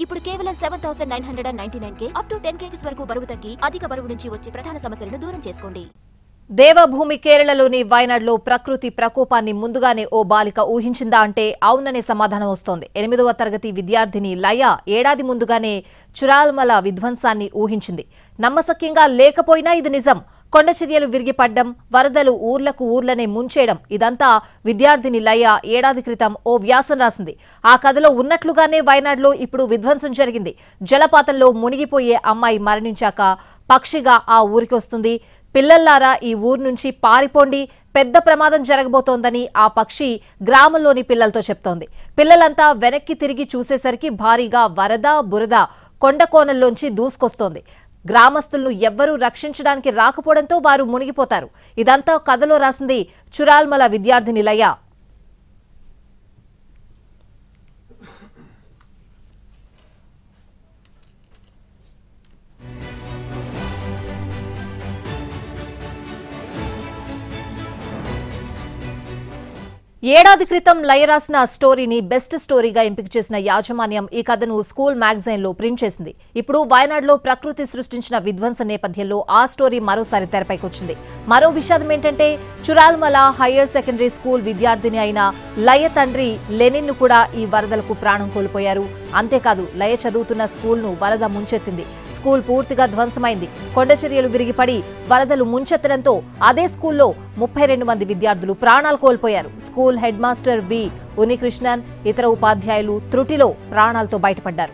ఇప్పుడు కేవలం 7999కే up to 10 kgs వరకు బరువు తగ్గి అధిక బరువు నుంచి వచ్చే ప్రధాన సమస్యలను దూరం చేసుకోండి. దేవభూమి కేరళలోని వయనాడ్లో ప్రకృతి ప్రకోపాన్ని ముందుగానే ఓ బాలిక ఊహించిందా అంటే అవుననే సమాధానం వస్తోంది. 8వ తరగతి విద్యార్థిని లయ ఏడాది ముందుగానే చురాల్మల విధ్వంసాన్ని ఊహించింది. నమ్మశక్యంగా లేకపోయినా ఇది నిజం. కొండచర్యలు విరిగిపడ్డం, వరదలు ఊర్లనే ముంచేయడం, ఇదంతా విద్యార్థిని లయ ఏడాది క్రితం ఓ వ్యాసం రాసింది. ఆ కథలో ఉన్నట్లుగానే వయనాడ్లో ఇప్పుడు విధ్వంసం జరిగింది. జలపాతంలో మునిగిపోయే అమ్మాయి మరణించాక పక్షిగా ఆ ఊరికి వస్తుంది. పిల్లల్లారా ఈ ఊరు నుంచి పారిపోండి, పెద్ద ప్రమాదం జరగబోతోందని ఆ పక్షి గ్రామంలోని పిల్లలతో చెప్తోంది. పిల్లలంతా వెనక్కి తిరిగి చూసేసరికి భారీగా వరద, బురద కొండకోణంలోంచి దూసుకొస్తోంది. గ్రామస్తులను ఎవ్వరూ రక్షించడానికి రాకపోవడంతో వారు మునిగిపోతారు. ఇదంతా కథలో రాసింది చురాల్మల విద్యార్థిని లయ. ఏడాది క్రితం లయ రాసిన స్టోరీని బెస్ట్ స్టోరీగా ఎంపిక చేసిన యాజమాన్యం ఈ కథను స్కూల్ మ్యాగజైన్లో ప్రింట్ చేసింది. ఇప్పుడు వయనాడ్లో ప్రకృతి సృష్టించిన విధ్వంస నేపథ్యంలో ఆ స్టోరీ మరోసారి తెరపైకొచ్చింది. మరో విషాదం ఏంటంటే చురాల్మల హైయర్ సెకండరీ స్కూల్ విద్యార్థిని అయిన లయ తండ్రి లెనిన్ ను కూడా ఈ వరదలకు ప్రాణం కోల్పోయారు. అంతేకాదు లయ చదువుతున్న స్కూల్ను వరద ముంచెత్తింది. స్కూల్ పూర్తిగా ధ్వంసమైంది. కొండచర్యలు విరిగిపడి వరదలు ముంచెత్తడంతో అదే స్కూల్లో 32 మంది విద్యార్థులు ప్రాణాలు కోల్పోయారు. స్కూల్ హెడ్ మాస్టర్ వి ఉనికృష్ణన్, ఇతర ఉపాధ్యాయులు త్రుటిలో ప్రాణాలతో బయటపడ్డారు.